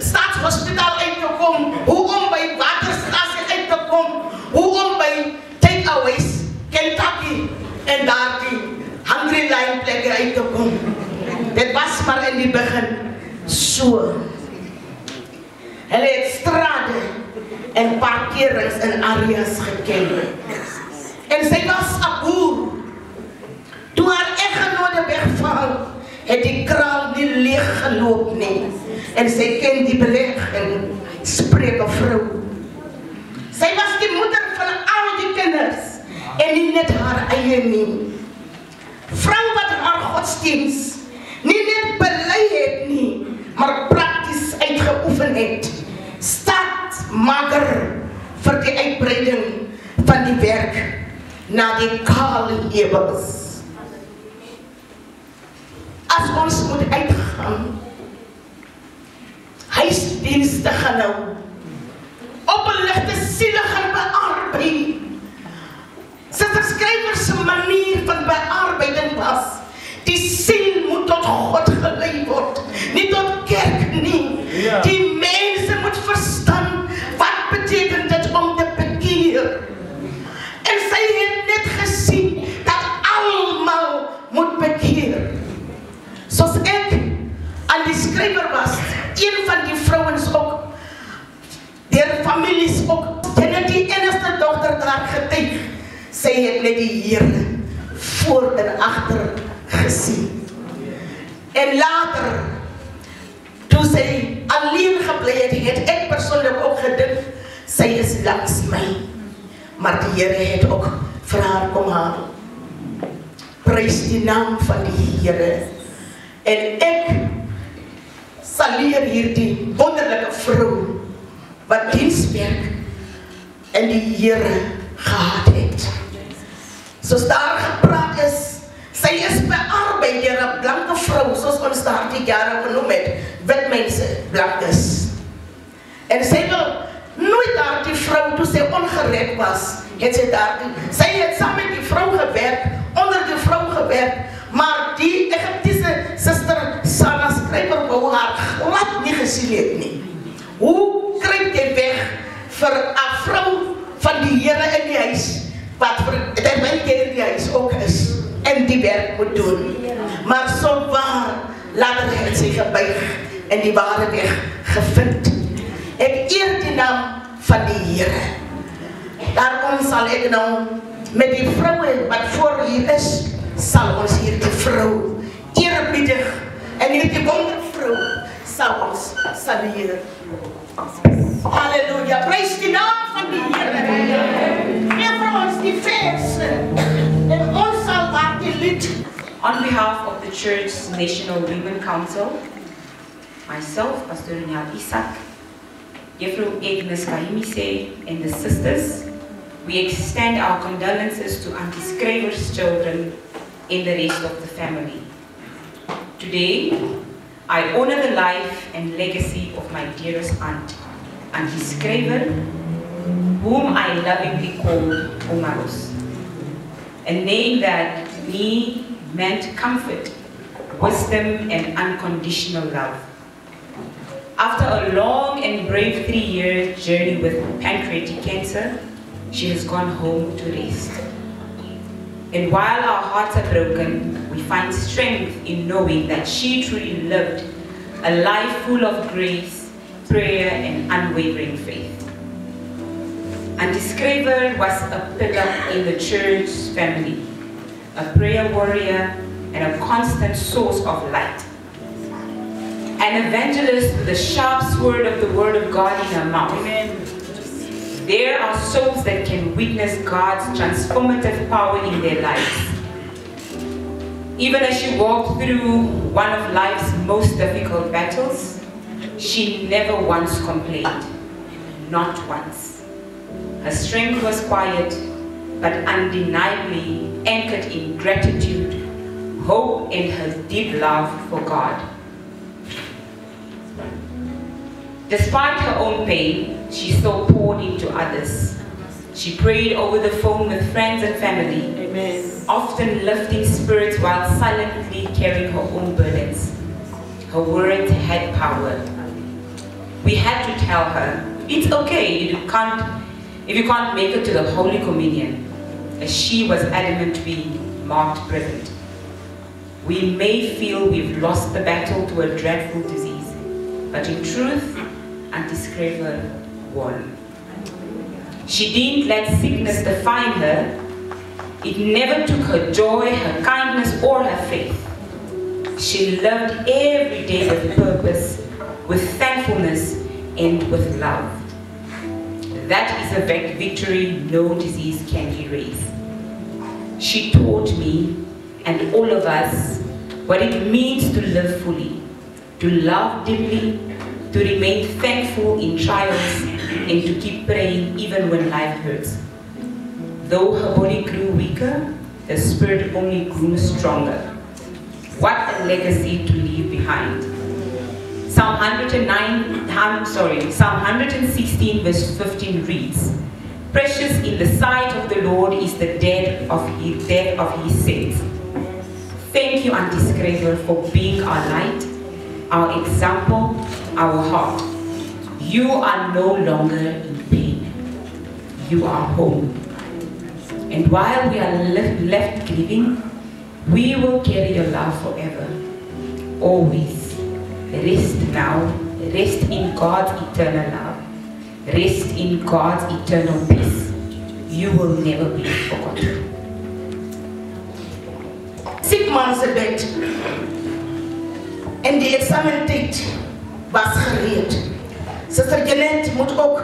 Staatshospitaal uit te kom, hoe om by waterstasie uit te kom, hoe om by takeaways, Kentucky en daar die Hungry Line plekke uit te kom. Dit was maar in die begin so. Hulle het strate en parkerings en areas geken. En sy was 'n boer. Toe haar eggenote wegval, het die kraal nie leeg geloop nie. En sy ken die beleg en Spreuke vrou. Sy was die moeder van al die kinders en nie net haar eie nie. Vrou wat haar godsdienst nie net bely het nie, maar prakties uitgeoefen het. Staatmaker vir die uitbreiding van die werk na die kale hemels. As ons moet uitgaan, huisdienste gaan nou, op 'n ligte siele gaan bearbei. Sister skrywer se manier van bearbeiding was, die siel moet tot God gelei word, nie tot kerk nie. Ja. Die mense moet verstaan, wat beteken dit om te bekeer. En sy het net gesien, dat almal moet bekeer. Soos ek aan die skrywer was, een van die vrouens ook, deur families ook, en die enigste dogter daar getuig, sy het net die Here voor en agter gesien. En later, toe sy alleen gebly het, het ek persoonlik ook gedink, sy is langs my. Maar die Here het ook vir haar kom haal. Prys die naam van die Here. En ek saleer hierdie wonderlike vrou wat dienswerk en die Here gehad het. Soos daar gepraat is, sy is bearbeid deur 'n blanke vrou, soos ons daardie jare genoem het, wit mense, blankes. En sy wil nooit daardie vrou, toe sy ongered was, het sy het saam met die vrou gewerk, onder die vrou gewerk, maar die Egiptiese suster Sana skrywer wou haar glad nie gesien het nie. Hoe kruip jy weg vir 'n vrou van die Here in die huis, wat terwyl jy in die huis ook is, en die werk moet doen. Maar so waar, later het sy gebuig en die ware weg gevind. Ek eer die naam van die Here. Daarom sal ek nou met die vroue wat voor hier is, sal ons hier die vrou eerbiedig en hier die wondervrou sal ons salueer. Halleluja, prys die naam van die Here. Geef vir ons die verse en ons sal daar die lied. On behalf of the Church's National Women Council, myself, Pastor Nyal Isak, Jeffrey Agnes Kahimise, and the sisters, we extend our condolences to Auntie Skrywer's children and the rest of the family. Today, I honor the life and legacy of my dearest aunt, Auntie Skrywer, whom I lovingly called Omaros, a name that to me meant comfort, wisdom, and unconditional love. After a long and brave 3-year journey with pancreatic cancer, she has gone home to rest. And while our hearts are broken, we find strength in knowing that she truly lived a life full of grace, prayer, and unwavering faith. Auntie Skrywer was a pillar in the church family, a prayer warrior, and a constant source of light. An evangelist with a sharp sword of the word of God in her mouth. Amen. There are souls that can witness God's transformative power in their lives. Even as she walked through one of life's most difficult battles, she never once complained. Not once. Her strength was quiet, but undeniably anchored in gratitude, hope, and her deep love for God. Despite her own pain, she still poured into others. She prayed over the phone with friends and family, Amen. Often lifting spirits while silently carrying her own burdens. Her words had power. We had to tell her, it's okay if you can't make it to the Holy Communion, as she was adamant to be marked present. We may feel we've lost the battle to a dreadful disease, but in truth, Auntie Scraver won. She didn't let sickness define her. It never took her joy, her kindness, or her faith. She lived every day with purpose, with thankfulness, and with love. That is a victory no disease can erase. She taught me, and all of us, what it means to live fully, to love deeply, to remain thankful in trials, and to keep praying even when life hurts. Though her body grew weaker, her spirit only grew stronger. What a legacy to leave behind. Psalm 116 verse 15 reads, "Precious in the sight of the Lord is the death of his saints." Thank you, Auntie Scraver, for being our light, our example, our heart. You are no longer in pain. You are home. And while we are left grieving, we will carry your love forever. Always. Rest now. Rest in God's eternal love. Rest in God's eternal peace. You will never be forgotten. Siek man se bed. En die examentyd was gereed. Sister Janet moet ook,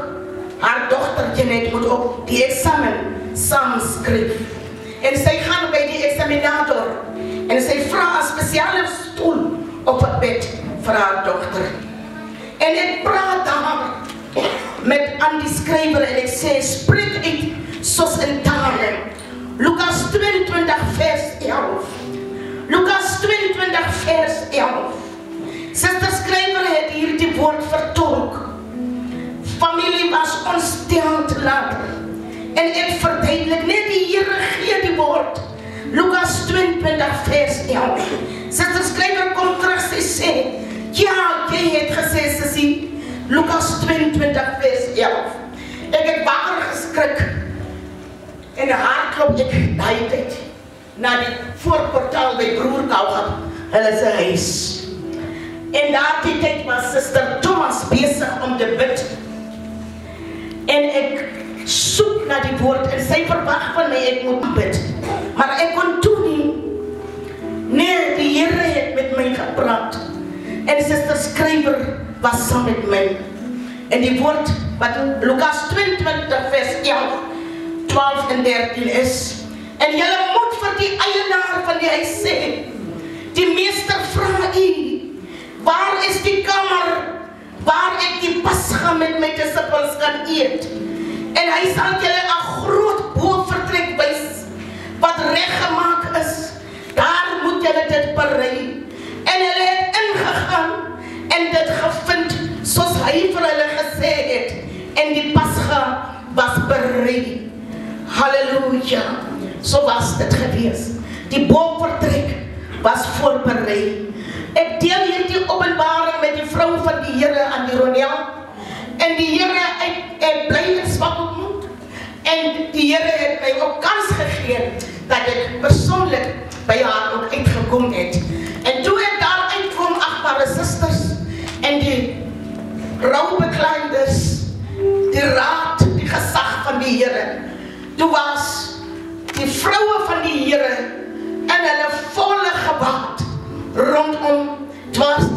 haar dochter Janet moet ook die examen saam skryf. En sy gaan by die examinator en sy vra 'n spesiale stoel op het bed vir haar dochter. En ek praat daar met Auntie Scraver en ek sê, spreek uit soos in tale. Lukas 22 vers 11. Lukas 22 vers 11. Sister Scraver het hier die woord vertolk. Familie was ontsteld later. En ek verduidelik net die Here gee die woord. Lukas 22 vers 11. Sister Scraver kom terug, sy sê, ja, jy het gesê, sissie, Lukas 22 vers 11. Ek het wakker geskrik en hardloop ek daai tyd na die voorportaal by broer Gaugat, hulle se huis. En daardie tyd was Sister Thomas besig om te bid. En ek soek na die woord en sy verwag van my ek moet bid. Maar ek kon toe nie. Nee, die Here het met my gepraat. En Sister Scraver was saam met my. En die woord wat Lukas 22 vers 11, 12 en 13 is. En julle moet vir die eienaar van die huis sê, die meester vra u, waar is die kamer waar ek die Pasga met my disippels kan eet? En hy sal julle 'n groot bovertrek wys wat reggemaak is. Daar moet julle dit berei. En hulle het ingegaan en dit gevind soos hy vir hulle gesê het. En die Pasga was berei. Halleluja. So was dit gewees. Die bovertrek was voorberei. Ek deel hierdie openbaring met die vrou van die Here aan die Ronel. En die Here het bly in swak ontmoet. En die Here het my ook kans gegee dat ek persoonlik by haar ook uitgekom het. En toe ek daar uitkom, agbare susters en die rouwbekleinders, die raad, die gesag van die Here. Toe was die vroue van die Here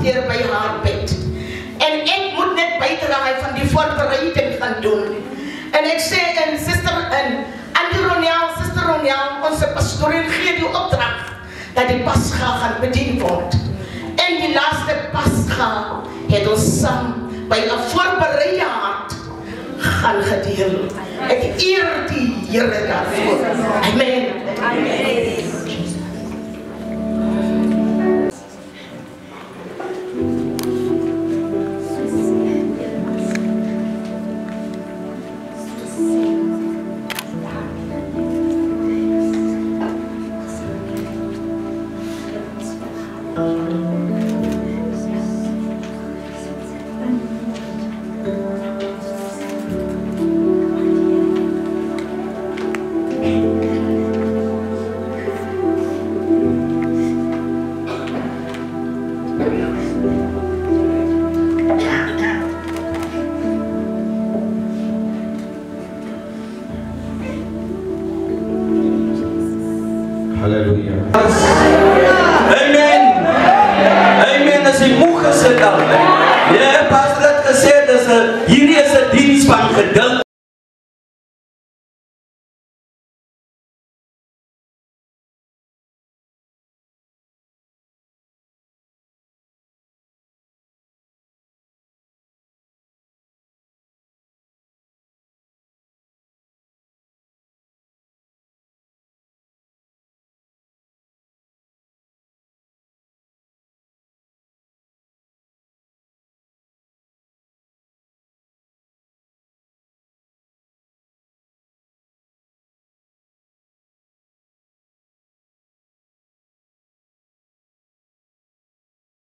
pasteur by haar bed. En ek moet net bydraai van die voorbereiding gaan doen. En ek sê en sister Sister Roniel, onze pastorin gee die opdrag dat die Pascha gaan bedien word. En die laaste Pascha het ons saam by 'n voorbereide hart gaan gedeel. Ek eer die Here daarvoor. Amen. Amen.